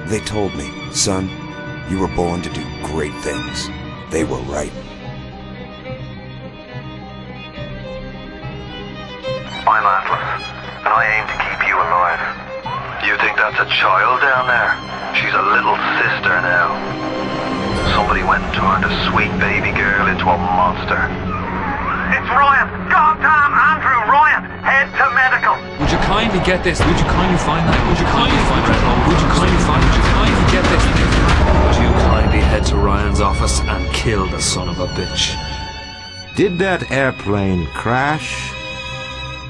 They told me, son, you were born to do great things. They were right. I'm Atlas, and I aim to keep you alive. You think that's a child down there? She's a little sister now. Somebody went and turned a sweet baby girl into a monster. It's Ryan! Goddamn Andrew! Ryan! Head to medical! Would you kindly get this? Would you kindly find that? Would you kindly find that? Would you kindly find it? Would you kindly get this? Would you kindly head to Ryan's office and kill the son of a bitch? Did that airplane crash?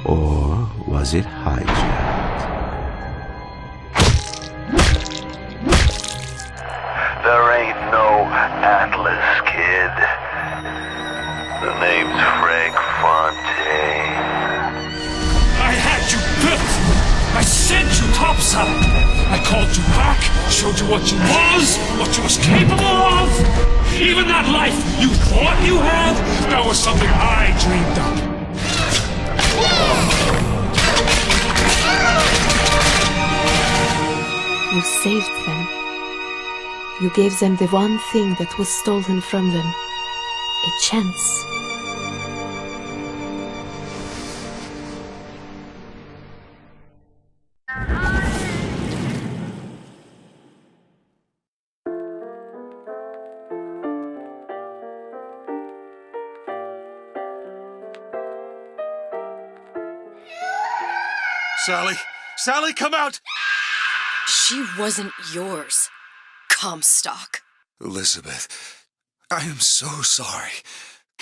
Or was it hijacked? There ain't no Atlas, kid. The name's Frank Fontaine. I had you built! I sent you topside! I called you back, showed you what you was capable of! Even that life you thought you had, that was something I dreamed up. You saved them. You gave them the one thing that was stolen from them. A chance. Sally, come out! She wasn't yours, Comstock. Elizabeth, I am so sorry.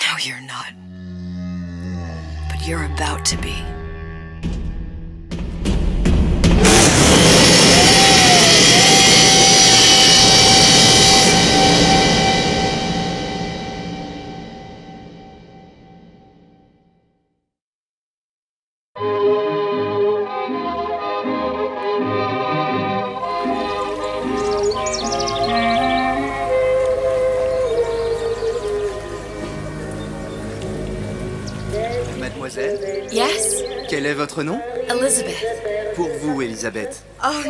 No, you're not. But you're about to be. Mademoiselle? Yes? Quel est votre nom? Elizabeth. Pour vous, Elisabeth. Oh,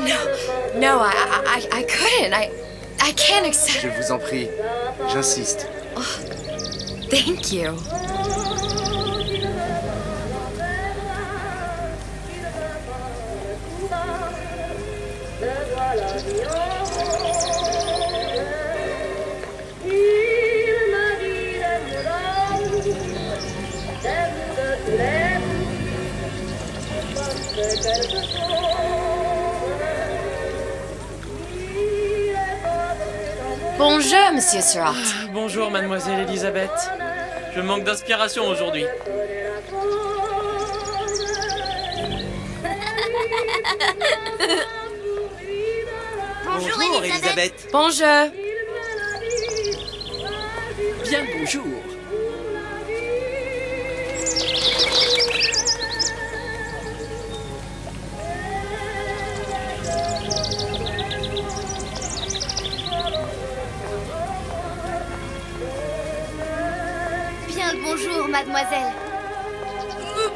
no, I couldn't. I can't accept. Je vous en prie, j'insiste. Oh, thank you. Bonjour, Monsieur Surratt. Bonjour, Mademoiselle Elisabeth. Je manque d'inspiration aujourd'hui. Bonjour, Elisabeth. Bonjour. Bien bonjour. Bonjour, mademoiselle.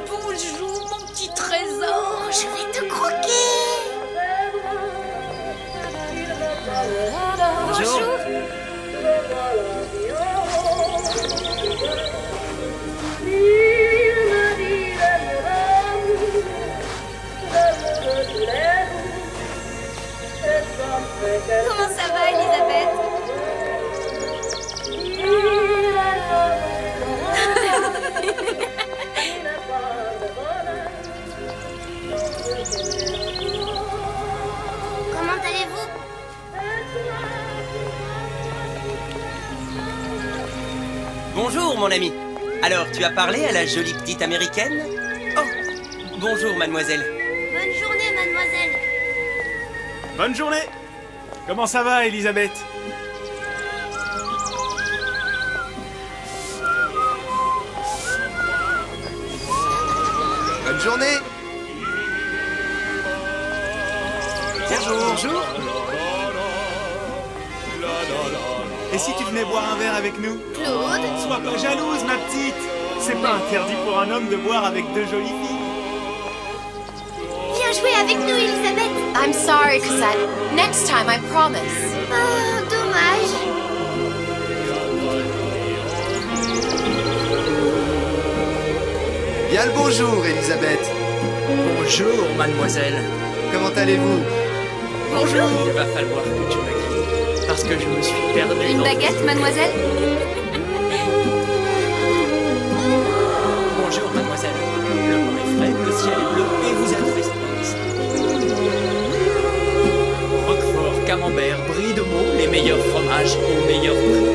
Bonjour, mon petit trésor. Je vais te croquer. Bonjour. Comment ça va, Elisabeth? Comment allez-vous? Bonjour, mon ami. Alors, tu as parlé à la jolie petite américaine? Oh, bonjour, mademoiselle. Bonne journée, mademoiselle. Bonne journée! Comment ça va, Elisabeth? Bonne journée. Bonjour. Et si tu venais boire un verre avec nous? Claude? Sois pas jalouse, ma petite. C'est pas interdit pour un homme de boire avec deux jolies filles. Viens jouer avec nous, Elisabeth. I'm sorry, Cosette. Next time, I promise. Oh, dommage. Bien le bonjour, Elisabeth. Bonjour, mademoiselle. Comment allez-vous? Bonjour. Il va falloir que tu me quittes, parce que je me suis perdu Une dans... baguette, mademoiselle? Bonjour, mademoiselle. Le vent est frais, le ciel est bleu, et vous êtes resplendissante. Roquefort, camembert, brie de Meaux, les meilleurs fromages au meilleur prix.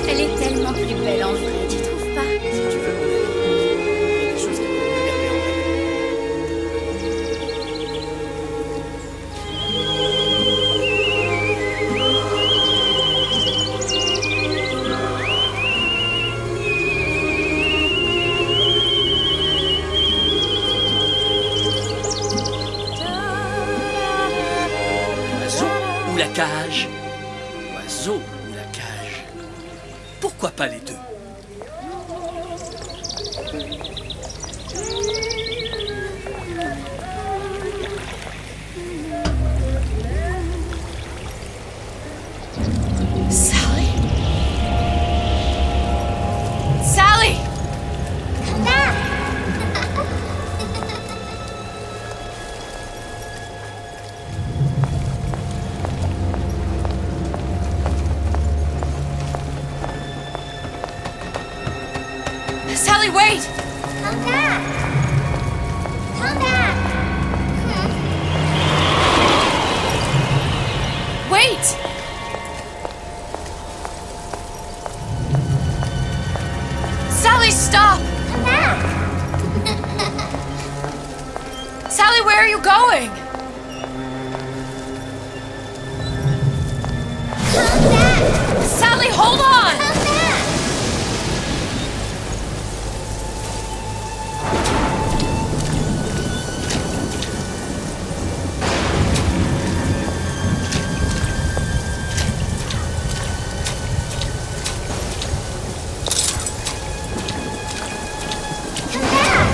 Elle est tellement plus belle en vrai, tu trouves pas? Si tu veux, mon ami, il y a des choses qui peuvent me garder en rêve. Oiseau ou la cage? Oiseau ou la cage? Pourquoi pas les deux? Sally? Sally! Sally, wait! Come back. Come back. Wait! Sally, stop! Come back. Sally, where are you going? Come back. Sally, hold on! Come back.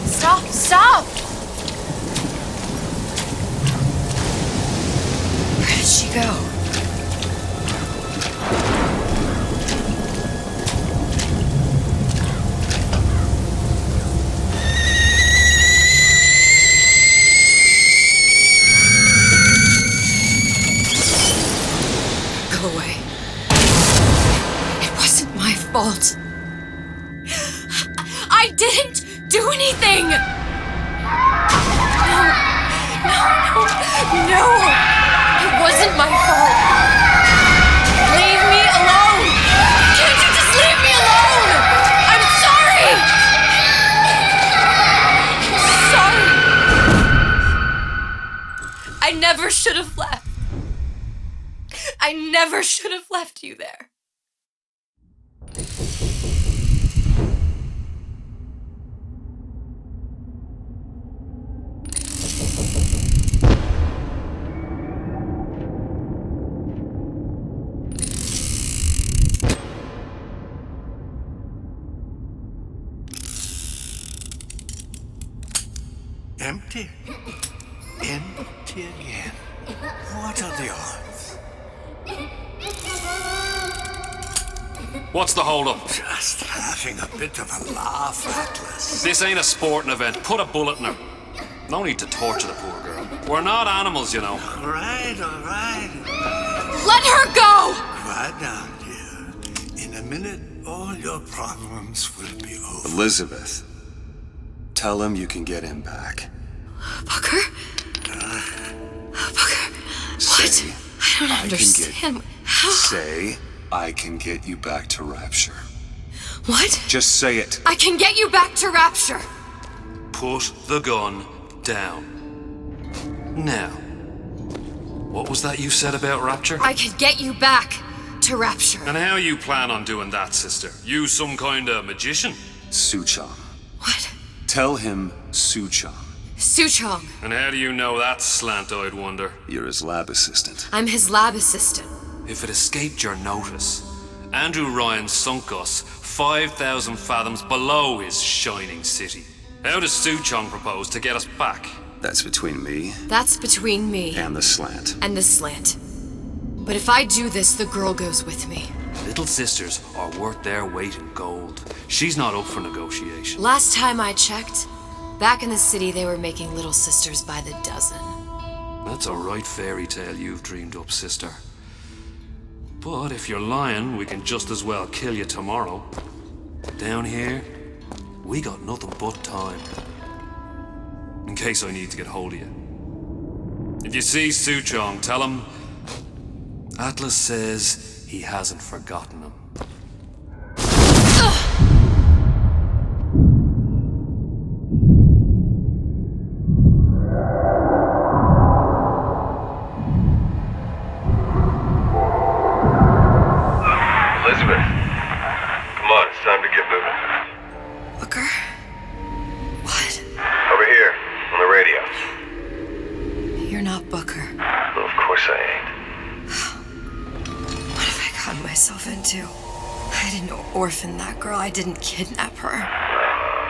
Stop, stop! Where did she go? Go away. It wasn't my fault. I didn't do anything! No! It wasn't my fault! Leave me alone! Can't you just leave me alone? I'm sorry! Sorry! I never should have left. I never should have left you there. Empty? Empty again. What are the odds? What's the hold-up? Just having a bit of a laugh, Atlas. This ain't a sporting event. Put a bullet in her. No need to torture the poor girl. We're not animals, you know. All right, all right. Let her go! Quiet down, dear. In a minute, all your problems will be over. Elizabeth, tell him you can get him back. Booker? Booker? Say, What? I don't understand. How? Say, I can get you back to Rapture. What? Just say it. I can get you back to Rapture. Put the gun down. Now, what was that you said about Rapture? I can get you back to Rapture. And how you plan on doing that, sister? You some kind of magician? Suchong. What? Tell him Suchong. Suchong. And how do you know that, slant-eyed wonder? You're his lab assistant. I'm his lab assistant. If it escaped your notice, Andrew Ryan sunk us 5,000 fathoms below his shining city. How does Suchong propose to get us back? That's between me That's between me and the slant. and the slant. But if I do this, the girl goes with me. Little sisters are worth their weight in gold. She's not up for negotiation. Last time I checked, back in the city they were making little sisters by the dozen. That's a right fairy tale you've dreamed up, sister. But if you're lying, we can just as well kill you tomorrow. Down here, we got nothing but time. In case I need to get hold of you. If you see Suchong, tell him Atlas says he hasn't forgotten him. Elizabeth, come on, it's time to get moving. Booker? What? Over here, on the radio. You're not Booker. Well, of course I ain't. What have I gotten myself into? I didn't orphan that girl. I didn't kidnap her.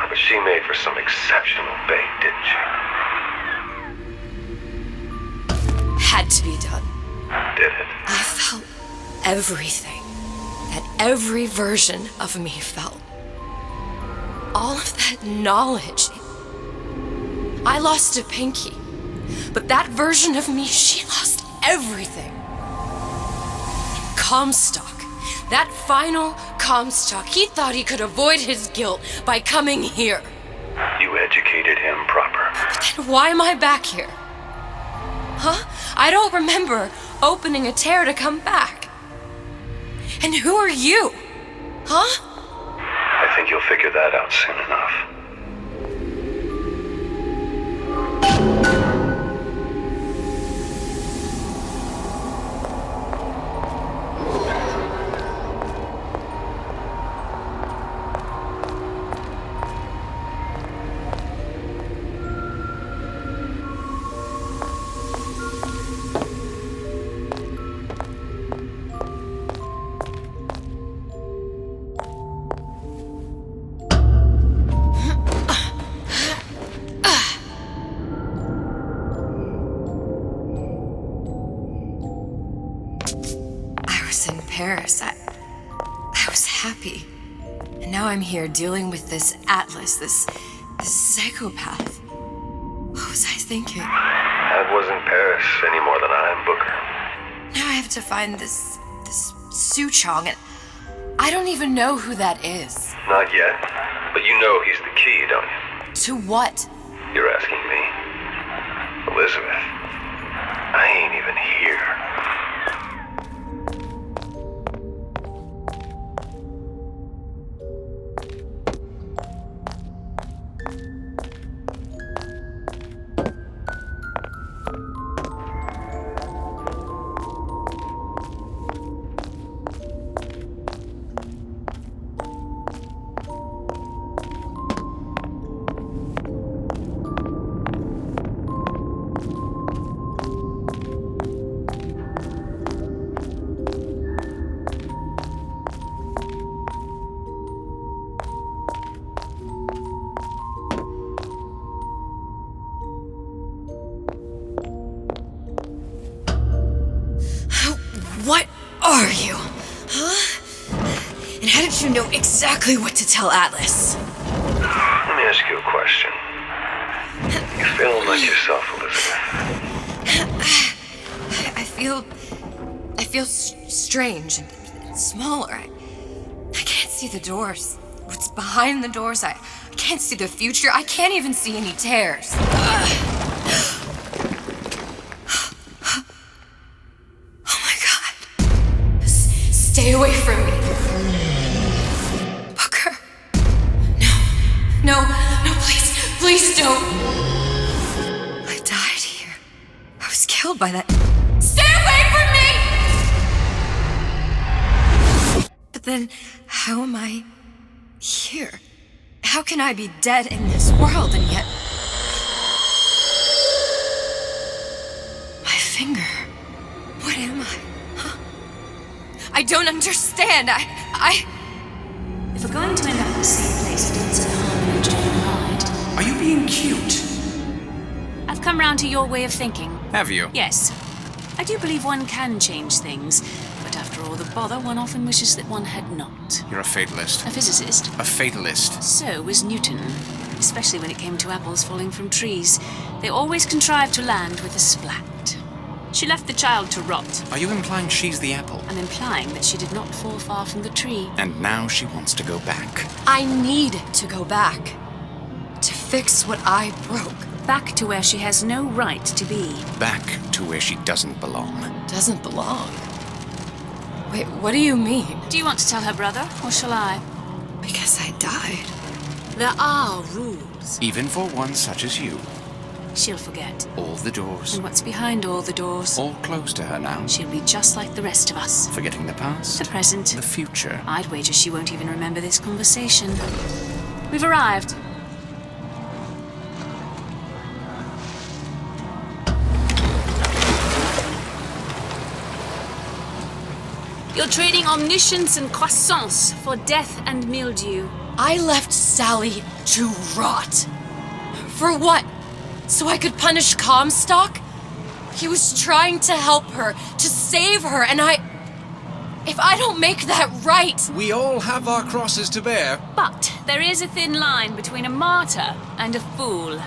But she made for some exceptional bait, didn't she? Had to be done. Did it? I felt everything that every version of me felt. All of that knowledge. I lost a pinky, but that version of me, she lost everything. Comstock, that final Comstock, he thought he could avoid his guilt by coming here. You educated him proper. But then why am I back here? Huh? I don't remember opening a tear to come back. And who are you? Huh? I think you'll figure that out soon enough. Paris. I was happy. And now I'm here dealing with this Atlas, this psychopath. What was I thinking? That wasn't Paris any more than I am Booker. Now I have to find this Suchong, and I don't even know who that is. Not yet, but you know he's the key, don't you? To what? You're asking me. Elizabeth, I ain't even here. What are you? Huh? And how did you know exactly what to tell Atlas? Let me ask you a question. You feeling like yourself, Elizabeth? I feel strange and smaller. I can't see the doors. What's behind the doors? I can't see the future. I can't even see any tears. Stay away from me. Booker. No, please don't. I died here. I was killed by that. Stay away from me! But then, how am I here? How can I be dead in this world and yet... My finger. What am I? I don't understand. If we're going to end up in the same place, I don't see harm in enjoying the ride. Are you being cute? I've come round to your way of thinking. Have you? Yes. I do believe one can change things, but after all the bother, one often wishes that one had not. You're a fatalist. A physicist. A fatalist. So was Newton, especially when it came to apples falling from trees. They always contrived to land with a splat. She left the child to rot. Are you implying she's the apple? I'm implying that she did not fall far from the tree. And now she wants to go back. I need to go back. To fix what I broke. Back to where she has no right to be. Back to where she doesn't belong. Doesn't belong? Wait, what do you mean? Do you want to tell her brother, or shall I? Because I died. There are rules. Even for one such as you. She'll forget. All the doors. And what's behind all the doors? All closed to her now. She'll be just like the rest of us. Forgetting the past. The present. The future. I'd wager she won't even remember this conversation. We've arrived. You're trading omniscience and croissance for death and mildew. I left Sally to rot. For what? So I could punish Comstock? He was trying to help her, to save her, and if I don't make that right... We all have our crosses to bear. But there is a thin line between a martyr and a fool.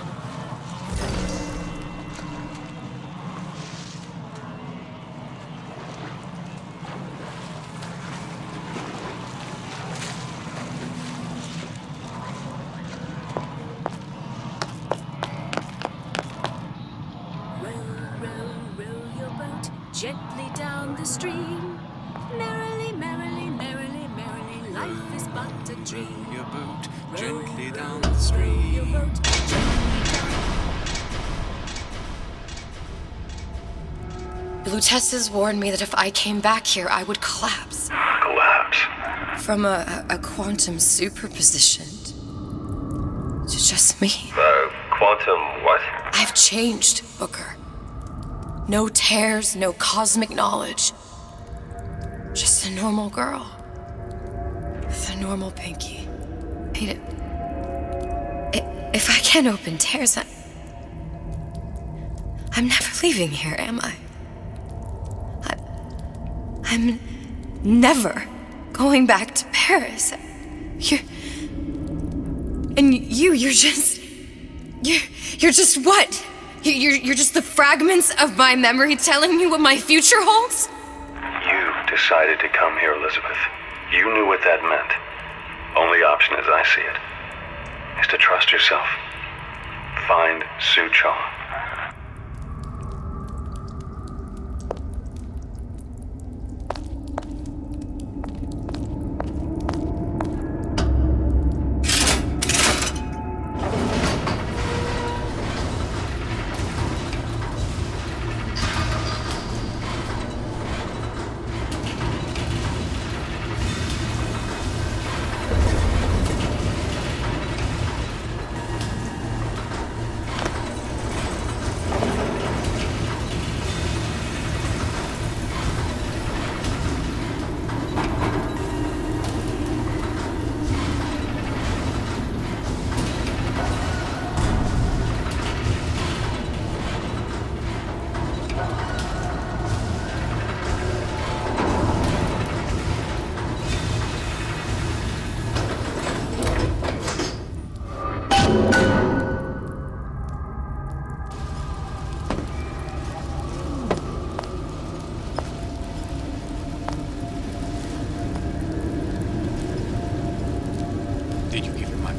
Gently down the stream, merrily, merrily, merrily, merrily, life is but a dream. Your boat gently down the stream. Your boat Lutesses warned me that if I came back here, I would collapse. Collapse? From a quantum superposition to just me. Quantum what? I've changed, Booker. No tears, no cosmic knowledge. Just a normal girl. With a normal pinky. If I can't open tears, I'm never leaving here, am I? I'm never going back to Paris. You're just what? You're just the fragments of my memory telling me what my future holds? You decided to come here, Elizabeth. You knew what that meant. Only option, as I see it, is to trust yourself. Find Suchong.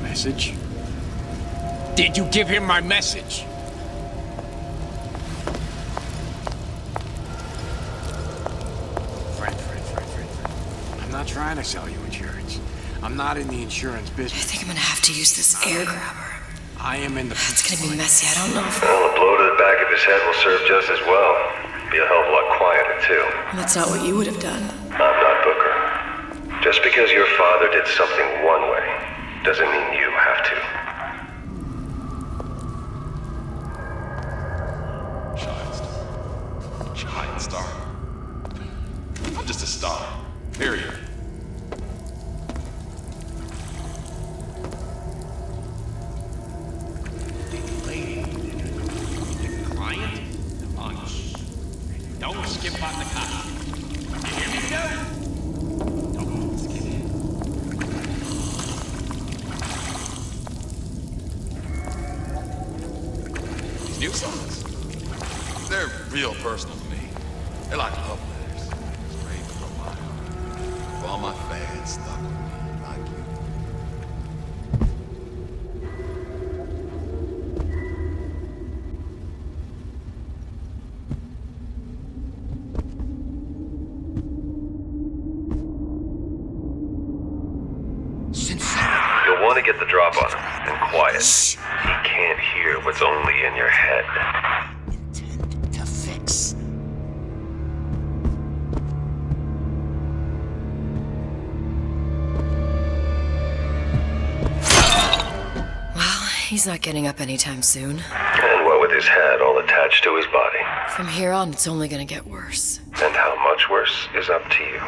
Message? Did you give him my message? Friend. I'm not trying to sell you insurance. I'm not in the insurance business. I think I'm gonna have to use this air grabber. I am in the... It's gonna be messy, I don't know if... Well, a blow to the back of his head will serve just as well. Be a hell of a lot quieter, too. That's not what you would have done. I'm not Booker. Just because your father did something one way doesn't mean you have to. Giant star. I'm just a star. Period. Client? Don't skip on the cut. You hear me, Bill? Don't skip it. These new songs, they're real personal to me. They're like love letters, straight from my heart. For all my fans stuck with me like you. You'll want to get the drop on him, and quiet. He can't hear what's only in your head. To fix. Well, he's not getting up anytime soon. And what with his head all attached to his body. From here on, it's only gonna get worse. And how much worse is up to you.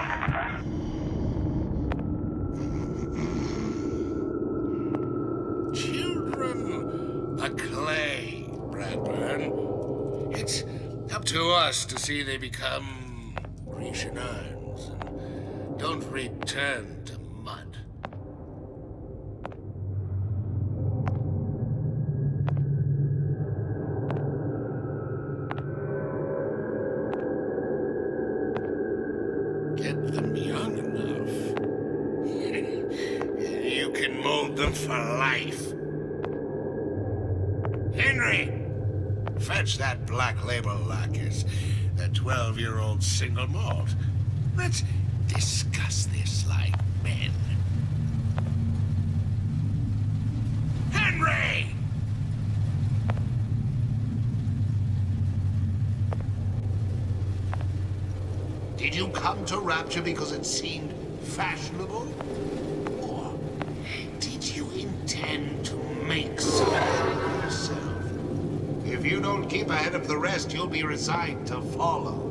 Children are clay, Bradburn. It's up to us to see they become Grecian urns and don't return to mud. Get them young enough. You can mold them for life. Henry, fetch that Black Label Lacquers, that 12-year-old single malt. Let's discuss this like men. Henry! Did you come to Rapture because it seemed fashionable? Or did you intend to make something of yourself? If you don't keep ahead of the rest, you'll be resigned to follow.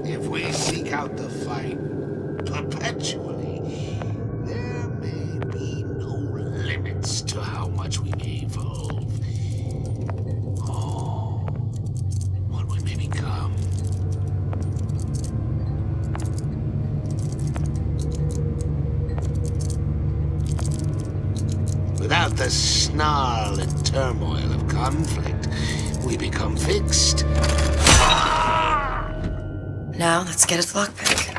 If we seek out the fight perpetually, there may be no limits to how much we may evolve. Oh, what we may become. Without the snarl and turmoil of conflict, we become fixed. Now, let's get its lockpick.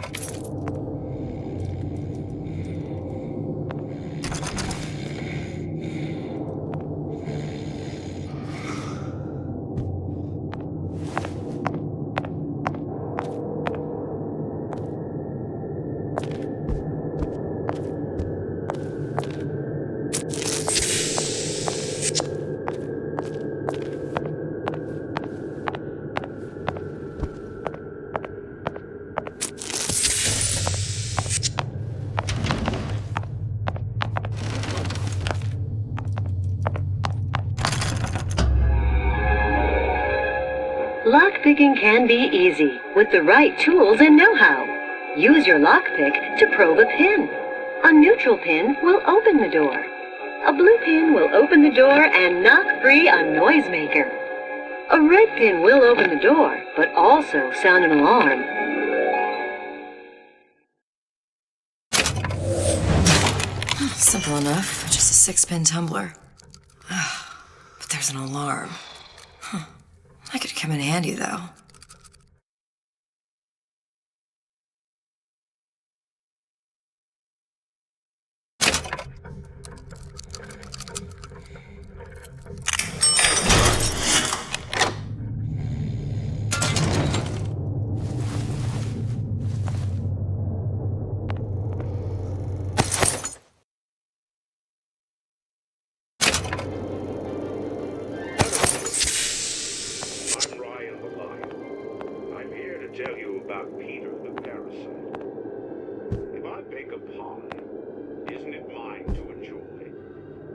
Lockpicking can be easy with the right tools and know-how. Use your lockpick to probe a pin. A neutral pin will open the door. A blue pin will open the door and knock free a noisemaker. A red pin will open the door, but also sound an alarm. Simple enough, just a 6-pin tumbler. But there's an alarm. That could come in handy, though. Tell you about Peter the Parasite. If I bake a pie, isn't it mine to enjoy?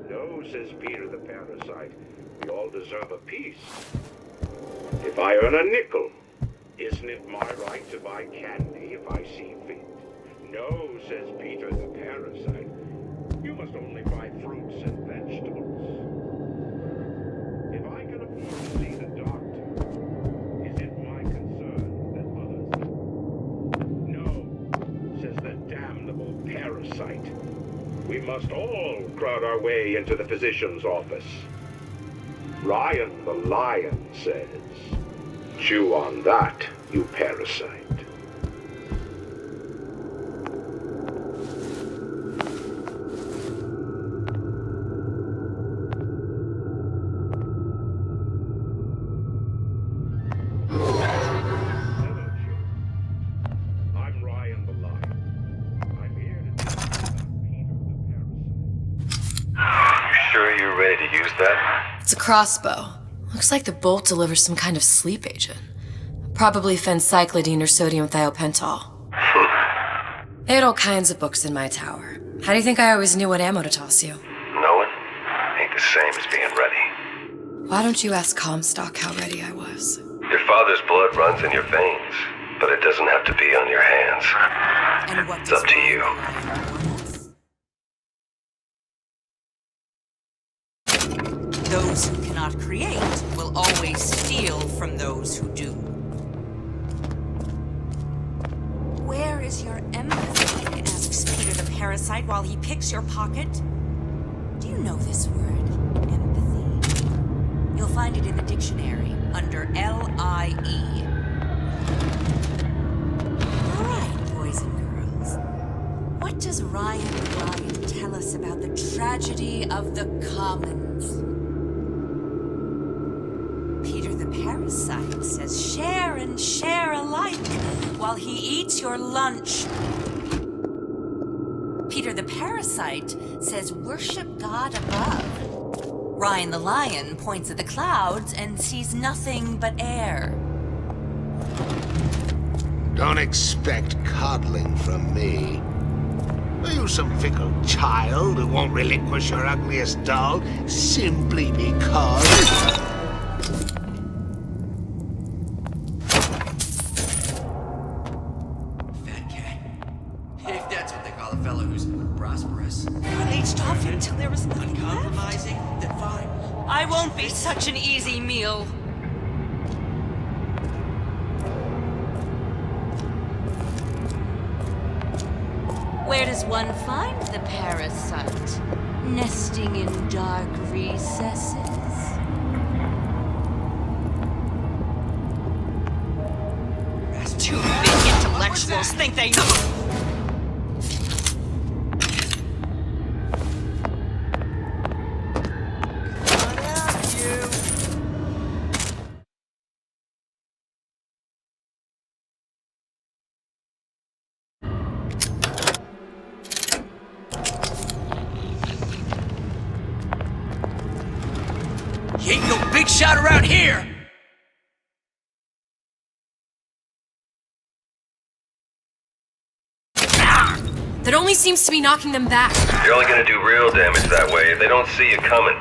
No, says Peter the Parasite. We all deserve a piece. If I earn a nickel, isn't it my right to buy candy if I see fit? No, says Peter the parasite. You must only buy fruits and vegetables. If I can afford to see the doctor, is it my concern that others... No, says the damnable parasite. We must all crowd our way into the physician's office. Ryan the lion says, chew on that, you parasite. I'm Ryan the lion. I'm here to tell you about Peter the parasite. You sure you're ready to use that? It's a crossbow. Looks like the bolt delivers some kind of sleep agent. Probably phencyclidine or sodium thiopental. They had all kinds of books in my tower. How do you think I always knew what ammo to toss you? Knowing ain't the same as being ready. Why don't you ask Comstock how ready I was? Your father's blood runs in your veins, but it doesn't have to be on your hands. It's up to you. Those who cannot create will always steal from those who do. Where is your empathy? Asks Peter the parasite while he picks your pocket. Do you know this word, empathy? You'll find it in the dictionary under L-I-E. All right, boys and girls. What does Ryan the Lion tell us about the tragedy of the commons? Peter the parasite says share and share alike while he eats your lunch. Peter the parasite says worship God above. Ryan the lion points at the clouds and sees nothing but air. Don't expect coddling from me. Are you some fickle child who won't relinquish your ugliest doll simply because... If that's what they call a fellow who's prosperous. I leached off him till there was nothing Uncompromising? Then fine. I won't be such an easy meal. Where does one find the parasite? Nesting in dark recesses? Two big intellectuals think they know. You ain't no big shot around here! That only seems to be knocking them back. You're only gonna do real damage that way if they don't see you coming.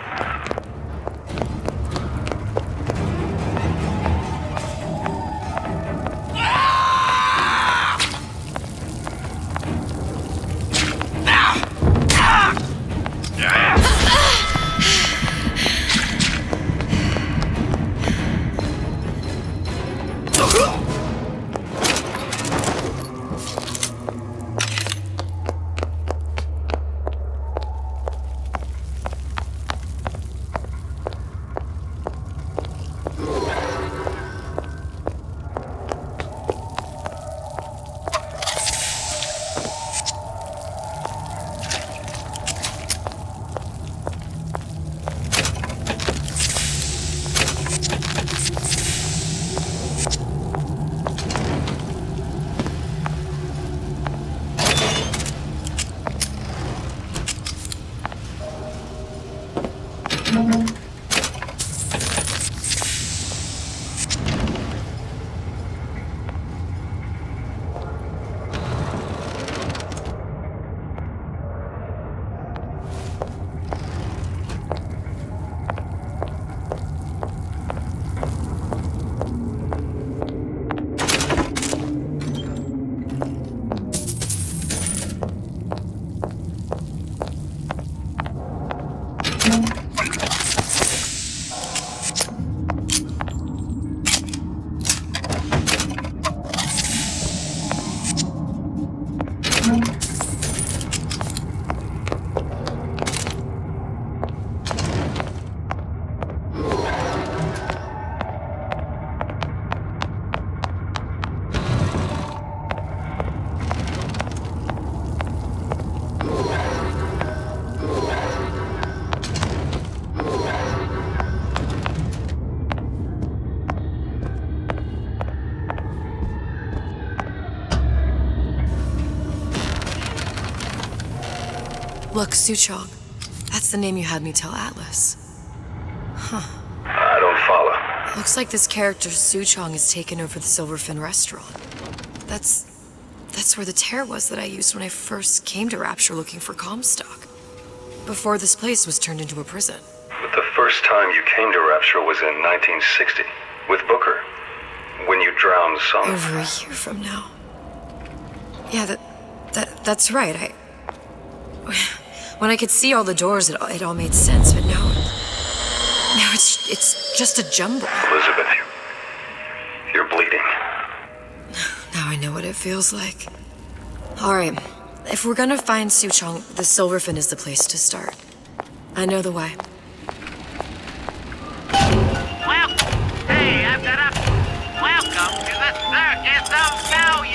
Look, Suchong. That's the name you had me tell Atlas. Huh. I don't follow. Looks like this character Suchong has taken over the Silverfin restaurant. That's where the tear was that I used when I first came to Rapture looking for Comstock. Before this place was turned into a prison. But the first time you came to Rapture was in 1960, with Booker. When you drowned Song. Over a year from now. Yeah, that's right. When I could see all the doors, it all made sense, but now it's just a jumble. Elizabeth, you're bleeding. Now I know what it feels like. Alright, if we're gonna find Suchong, the Silverfin is the place to start. I know the way. Well, hey, I've got a... Welcome to the Circus of Value!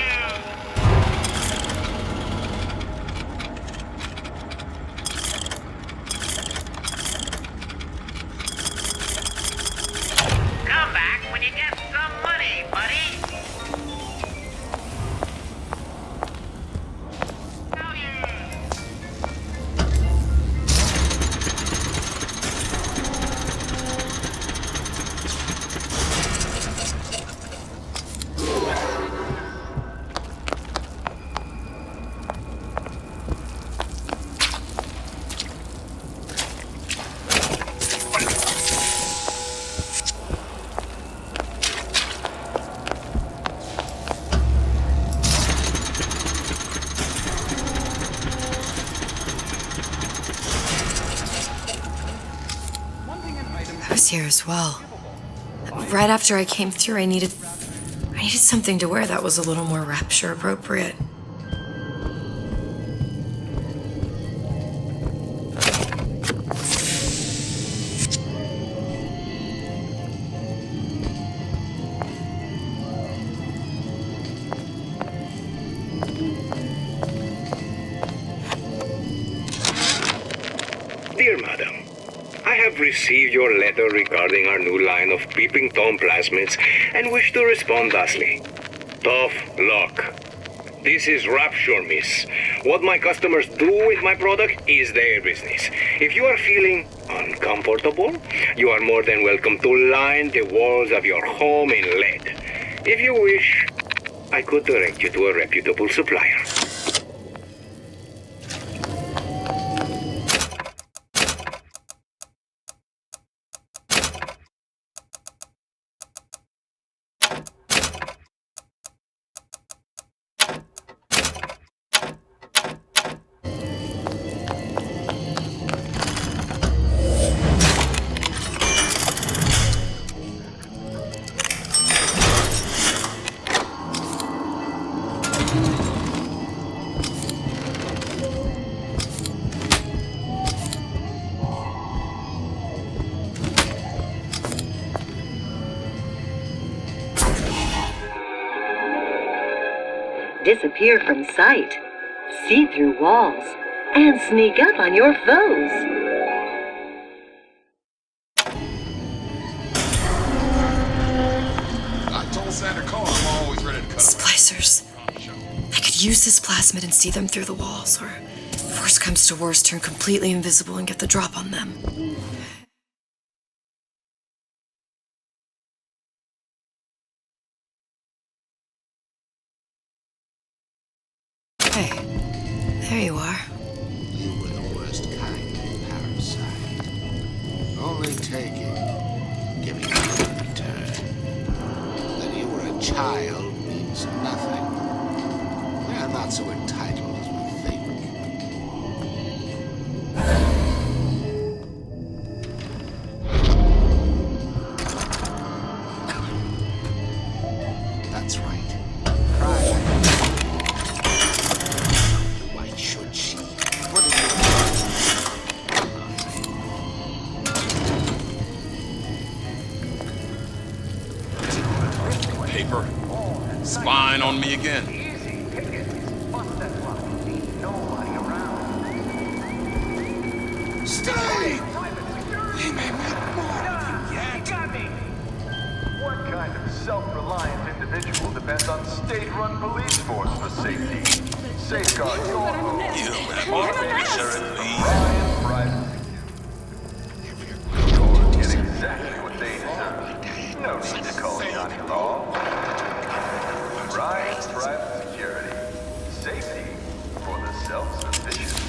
Come back when you get some money, buddy! I was here as well. Right after I came through, I needed something to wear that was a little more Rapture appropriate. Dear Madam, I have received your letter regarding our new line of peeping Tom plasmids and wish to respond thusly. Tough luck. This is Rapture, miss. What my customers do with my product is their business. If you are feeling uncomfortable, you are more than welcome to line the walls of your home in lead. If you wish, I could direct you to a reputable supplier. Disappear from sight, see through walls, and sneak up on your foes. I told Santa Claus I'm always ready to cut. Splicers. I could use this plasmid and see them through the walls, or if worst comes to worst, turn completely invisible and get the drop on them. Hey, there you are. You were the worst kind of parasite. Only taking, giving up in return. That you were a child means nothing. You're not so entitled as we think. That's right. Cry. Why should she? What do Paper. Spying on me again. Stay! He may make more of you yet. What kind of self-reliant individual depends on state-run police force for safety? Safeguard your home. You remember, Sheriff Lee? Yours get exactly what they deserve. No need to call Johnny Law. Ryan's Private Security. Safety for the self-sufficient.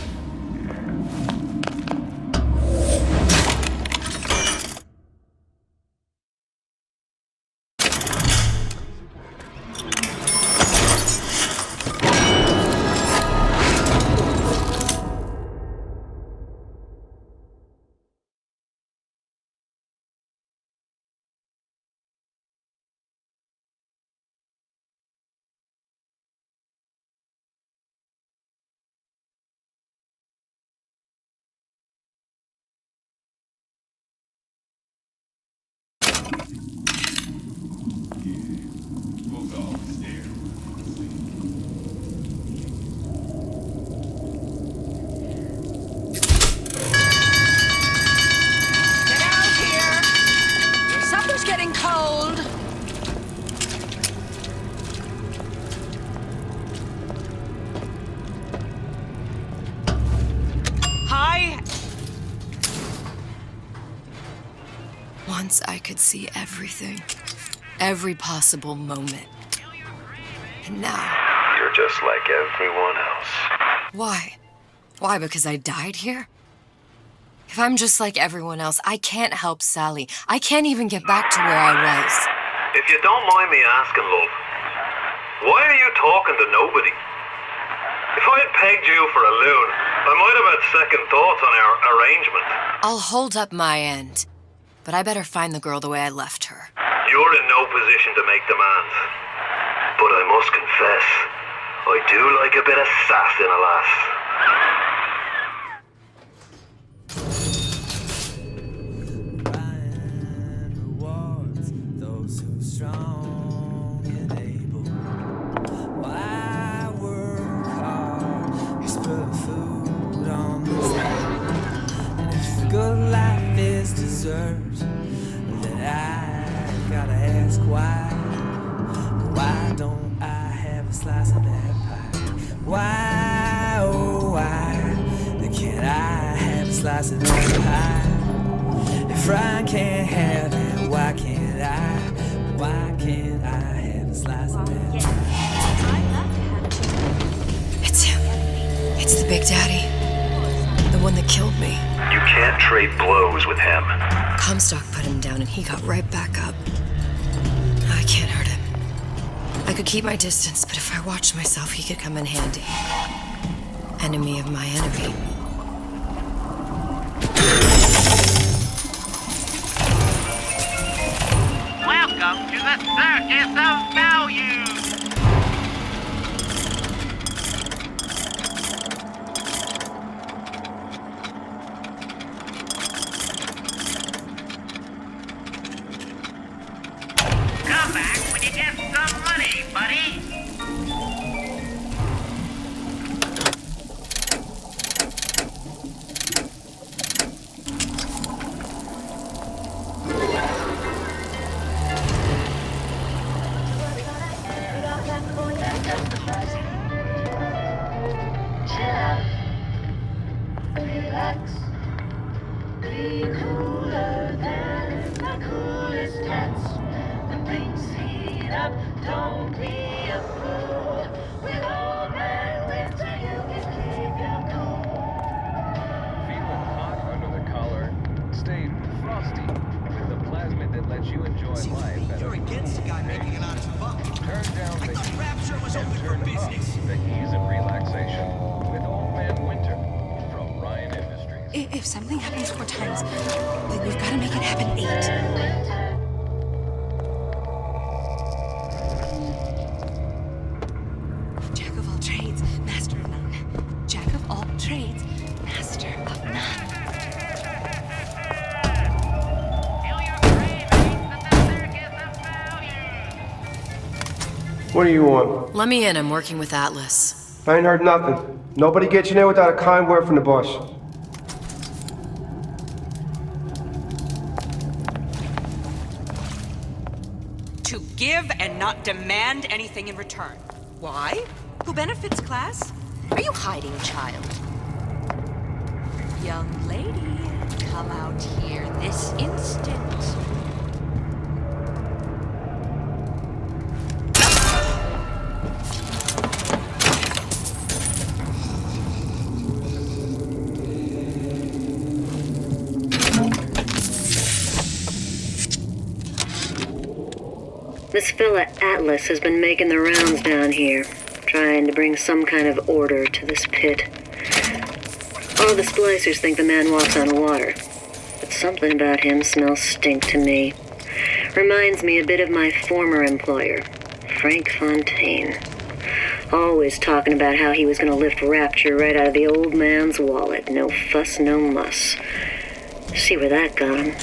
Once I could see everything. Every possible moment. And now... You're just like everyone else. Why? Why, because I died here? If I'm just like everyone else, I can't help Sally. I can't even get back to where I was. If you don't mind me asking, love, why are you talking to nobody? If I had pegged you for a loon, I might have had second thoughts on our arrangement. I'll hold up my end. But I better find the girl the way I left her. You're in no position to make demands. But I must confess, I do like a bit of sass in a lass. Good life is dessert, then I gotta ask why don't I have a slice of that pie? Why, oh why can't I have a slice of that pie? If I can't have it, why can't I? Why can't I have a slice of that pie? It's him. It's the Big Daddy. The one that killed me. You can't trade blows with him. Comstock put him down and he got right back up. I can't hurt him. I could keep my distance, but if I watched myself, he could come in handy. Enemy of my enemy. Welcome to the Circus of Value! Come back when you get some money, buddy! Relax. Be cooler than the coolest cats. When things heat up, don't be a fool. With old man Winter, you can keep your cool. Feeling hot under the collar? Stay frosty with the plasmid that lets you enjoy life at You're against a guy making an honest buck. Turn down the heat Rapture was and open turn for business. up the ease and relaxation with Old Man Winter from Ryan Industries. If something happens 4 times, then you've got to make it happen 8. Jack of all trades, master of none. Jack of all trades, master of none. What do you want? Let me in. I'm working with Atlas. I ain't heard nothing. Nobody gets in there without a kind word from the boss. To give and not demand anything in return. Why? Who benefits, class? Are you hiding, child? Young lady, come out here this instant. This fella Atlas has been making the rounds down here, trying to bring some kind of order to this pit. All the splicers think the man walks on water, but something about him smells stink to me. Reminds me a bit of my former employer, Frank Fontaine. Always talking about how he was going to lift Rapture right out of the old man's wallet. No fuss, no muss. See where that got him.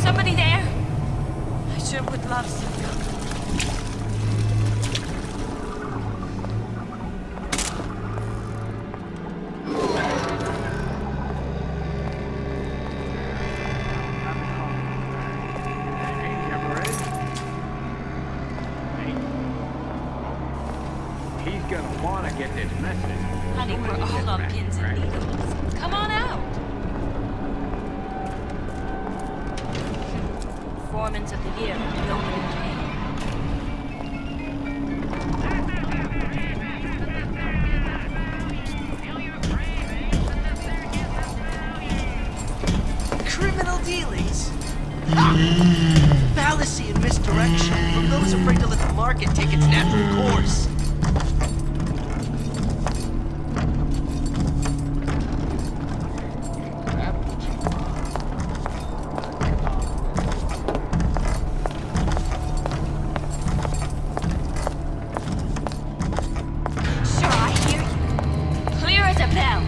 Somebody there? I sure would love some. He's gonna wanna get this message. Honey, we're all on pins and needles. Come on out. Performance of the year. Nobody Criminal dealings? Fallacy and misdirection from those afraid to let the market take its natural course. Sure, I hear you. Clear as a bell.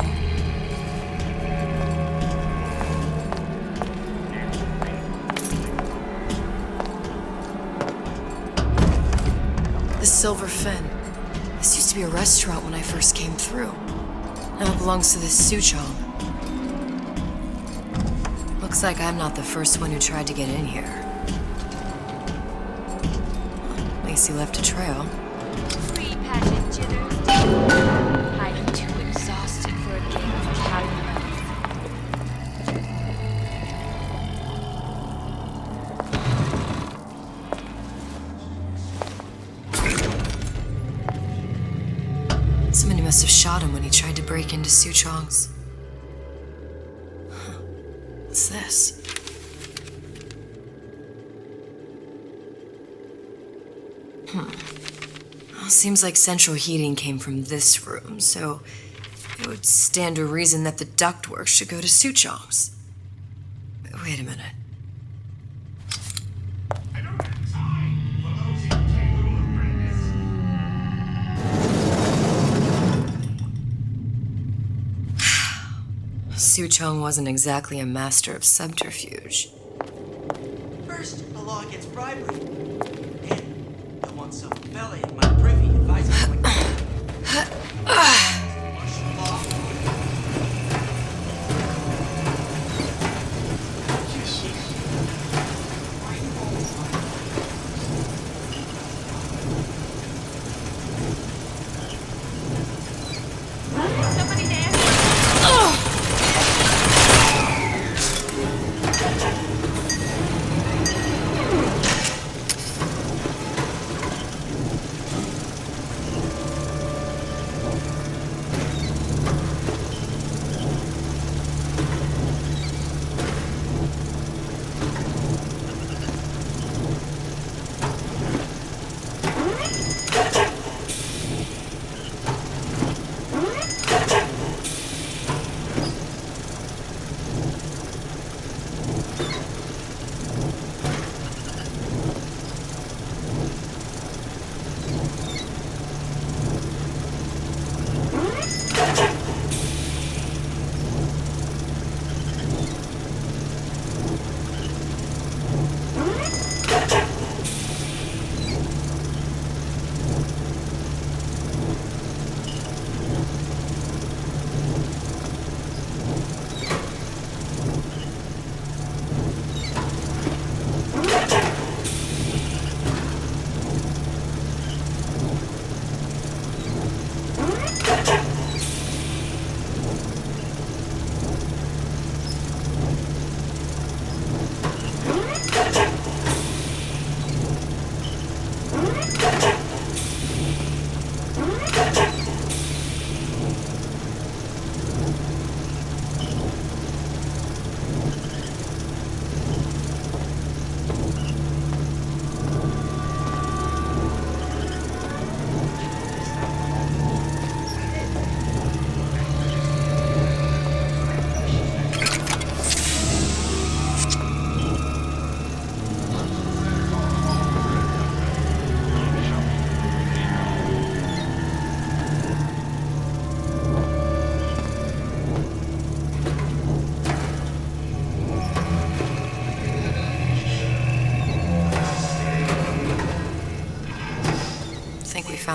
The Silver Fin. This used to be a restaurant when I first came through. Now it belongs to this Suchong. Looks like I'm not the first one who tried to get in here. Lacey left a trail. Free pageant jitters. I'm too exhausted for a game of cat and mouse. Somebody must have shot him when he tried to break into Suchong's. Huh. What's this? Well, seems like central heating came from this room, so it would stand to reason that the ductwork should go to Suchong's. But wait a minute. Suchong wasn't exactly a master of subterfuge. First, a law against bribery. And I want some fella in my privy advising me. Somebody there?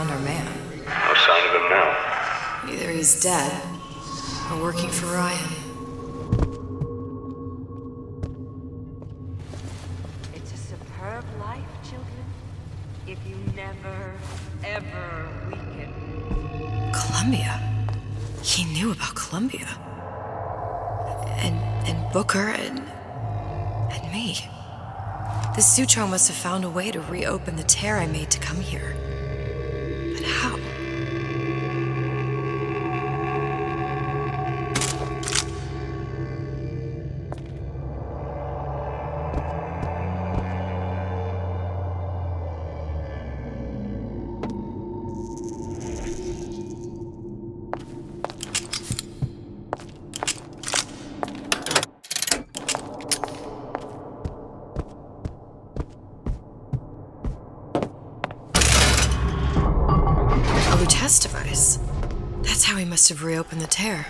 found our man. No sign of him now. Either he's dead or working for Ryan. It's a superb life, children, if you never, ever weaken. Columbia. He knew about Columbia. And Booker and me. The Sutro must have found a way to reopen the tear I made to come here. But how? Test device. That's how he must have reopened the tear.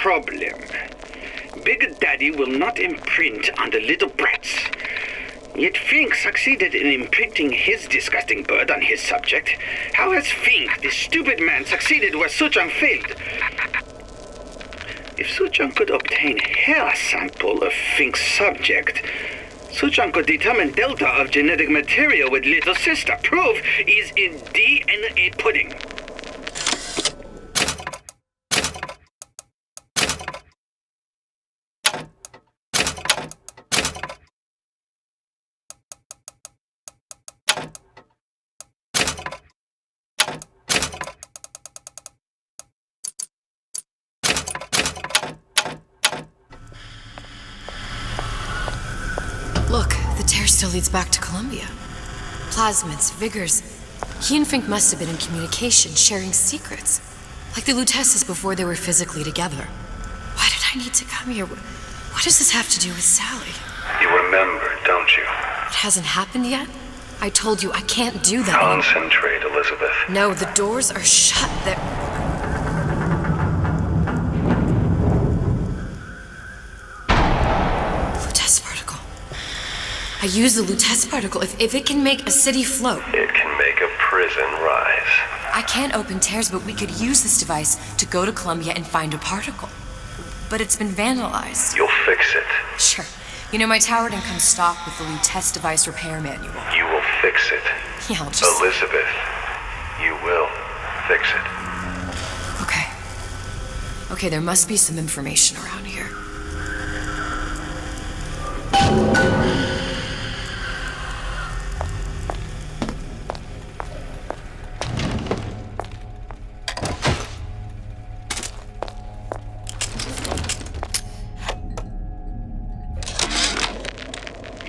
Problem. Big Daddy will not imprint on the little brats. Yet Fink succeeded in imprinting his disgusting bird on his subject. How has Fink, this stupid man, succeeded where Suchong failed? If Suchong could obtain hair sample of Fink's subject, Suchong could determine delta of genetic material with little sister. Proof is in DNA pudding. Look, the tear still leads back to Columbia. Plasmids, vigors. He and Fink must have been in communication, sharing secrets. Like the Lutesses before they were physically together. Why did I need to come here? What does this have to do with Sally? You remember, don't you? It hasn't happened yet? I told you I can't do that. Concentrate, Elizabeth. No, the doors are shut. Lutece particle. I use the Lutece particle. If it can make a city float. It can make a prison rise. I can't open tears, but we could use this device to go to Columbia and find a particle. But it's been vandalized. You'll fix it. Sure. You know, my tower didn't come stocked with the Lutece device repair manual. You will fix it. Yeah, I'll just... Elizabeth, you will fix it. Okay. Okay, there must be some information around here.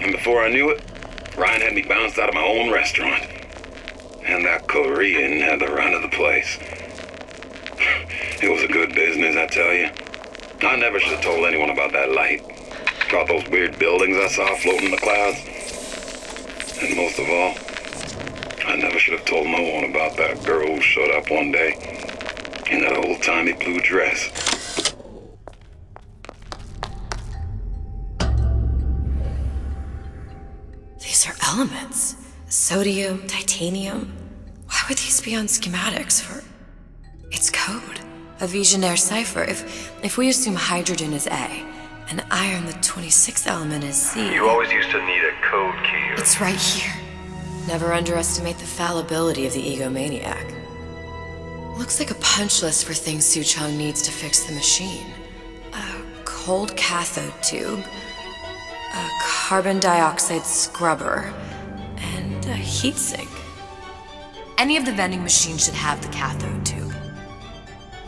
And before I knew it, Ryan had me bounced out of my own restaurant. And that Korean had the run of the place. It was a good business, I tell you. I never should have told anyone about that light. About those weird buildings I saw floating in the clouds. And most of all, I never should have told no one about that girl who showed up one day in that old-timey blue dress. These are elements. Sodium, titanium. would these be on schematics for? It's code. A Visionaire cipher. If we assume hydrogen is A, and iron, the 26th element, is C. You always used to need a code key. It's right here. Never underestimate the fallibility of the egomaniac. Looks like a punch list for things Suchong needs to fix the machine. A cold cathode tube, a carbon dioxide scrubber, and a heatsink. Any of the vending machines should have the cathode tube.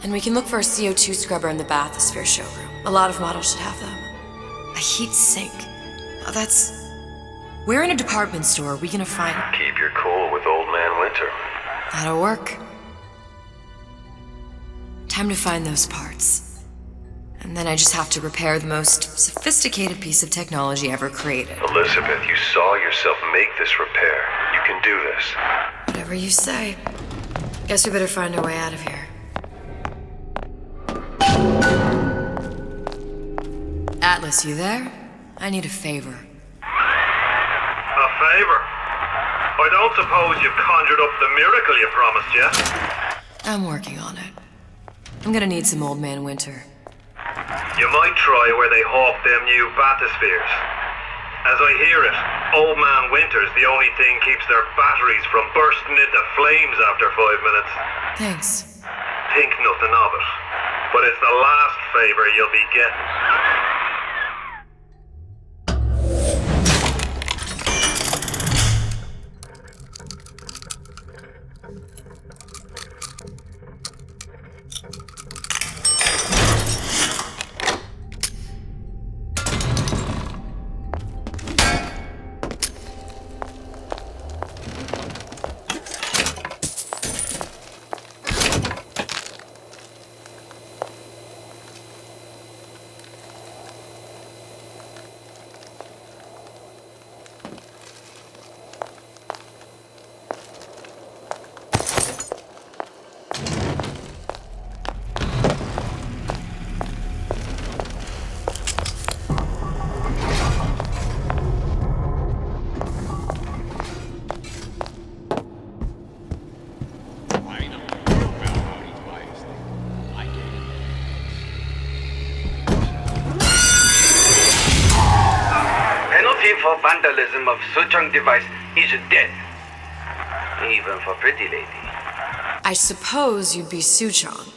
And we can look for a CO2 scrubber in the bathysphere showroom. A lot of models should have them. A heatsink. Oh, that's... We're in a department store. We gonna find... Keep your cool with Old Man Winter. That'll work. Time to find those parts. And then I just have to repair the most sophisticated piece of technology ever created. Elizabeth, you saw yourself make this repair. You can do this. Whatever you say. Guess we better find our way out of here. Atlas, you there? I need a favor. A favor? I don't suppose you've conjured up the miracle you promised yet? I'm working on it. I'm gonna need some Old Man Winter. You might try where they hawk them new bathyspheres. As I hear it, Old Man Winter's the only thing keeps their batteries from bursting into flames after 5 minutes. Thanks. Think nothing of it. But it's the last favor you'll be getting. For vandalism of Suchong device is death. Even for pretty lady. I suppose you'd be Suchong.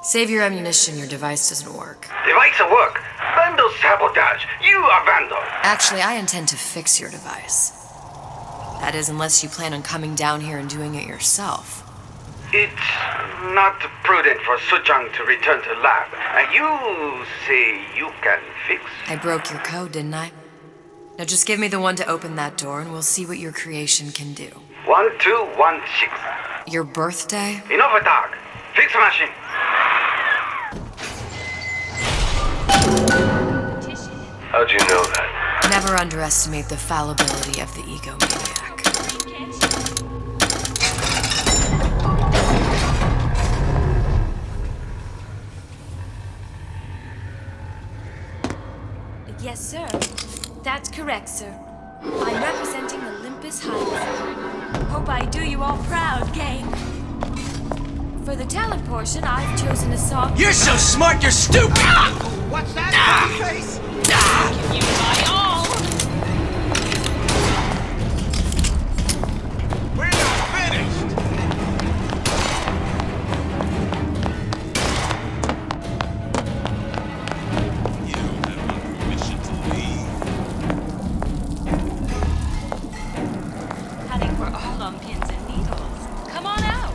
Save your ammunition, your device doesn't work. Device will work. Vandal sabotage. You are vandal. Actually, I intend to fix your device. That is, unless you plan on coming down here and doing it yourself. It's not prudent for Suchong to return to lab. You say you can fix? I broke your code, didn't I? Now just give me the one to open that door and we'll see what your creation can do. 1216. Your birthday? Enough talk. Fix the machine. How'd you know that? Never underestimate the fallibility of the egomaniac. Yes, sir. That's correct, sir. I'm representing Olympus Heights. Hope I do you all proud, gang. For the talent portion, I've chosen a song. You're so smart, you're stupid! What's that? Face? Give you my all. We're not finished. You don't have my permission to leave. Heading for all on pins and needles. Come on out.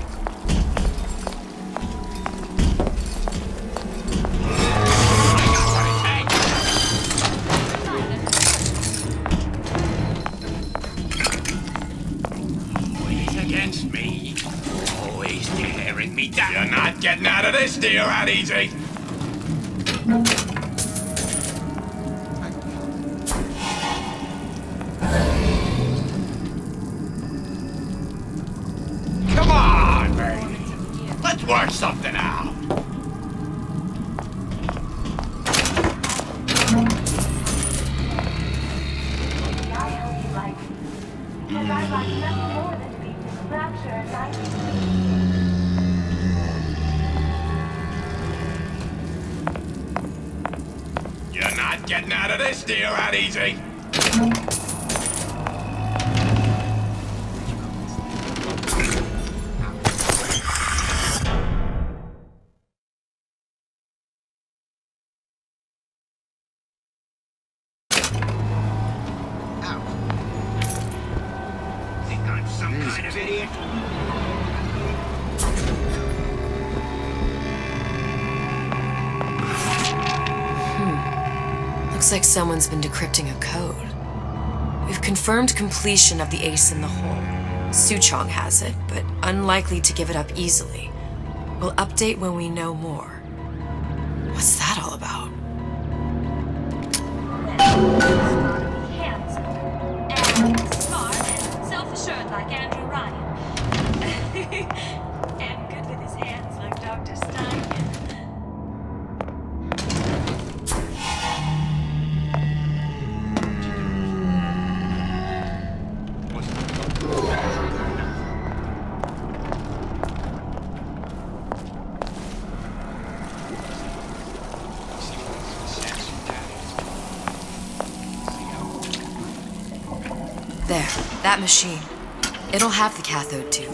Against me. Always tearing me down. You're not getting out of this deal that easy. Come on, baby. Let's work something out. I hope you like me. Because I'd like nothing more than to be raptured You're not getting out of this deal that easy. Think I'm some kind of idiot? Looks like someone's been decrypting a code. We've confirmed completion of the ace in the hole. Suchong has it, but unlikely to give it up easily. We'll update when we know more. What's that all about? Handsome and smart and self-assured like Andrew Ryan. And good with his hands like Dr. Stein. There, that machine. It'll have the cathode tube.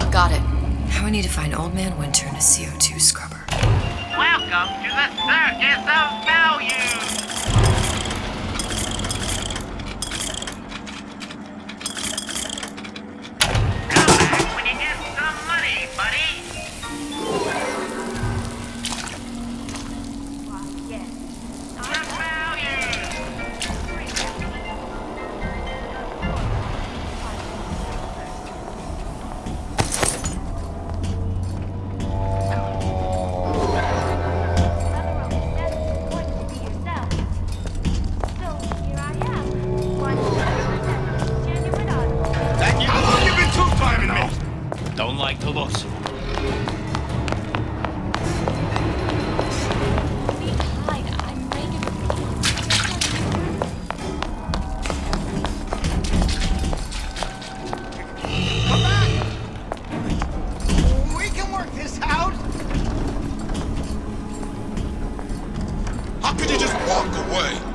Got it. Now we need to find Old Man Winter in a CO2 scrubber. Welcome to the Circus of Value! Come back when you get some money, buddy! How long you been two-timing me? Don't like the looks. We can work this out. How could you just walk away?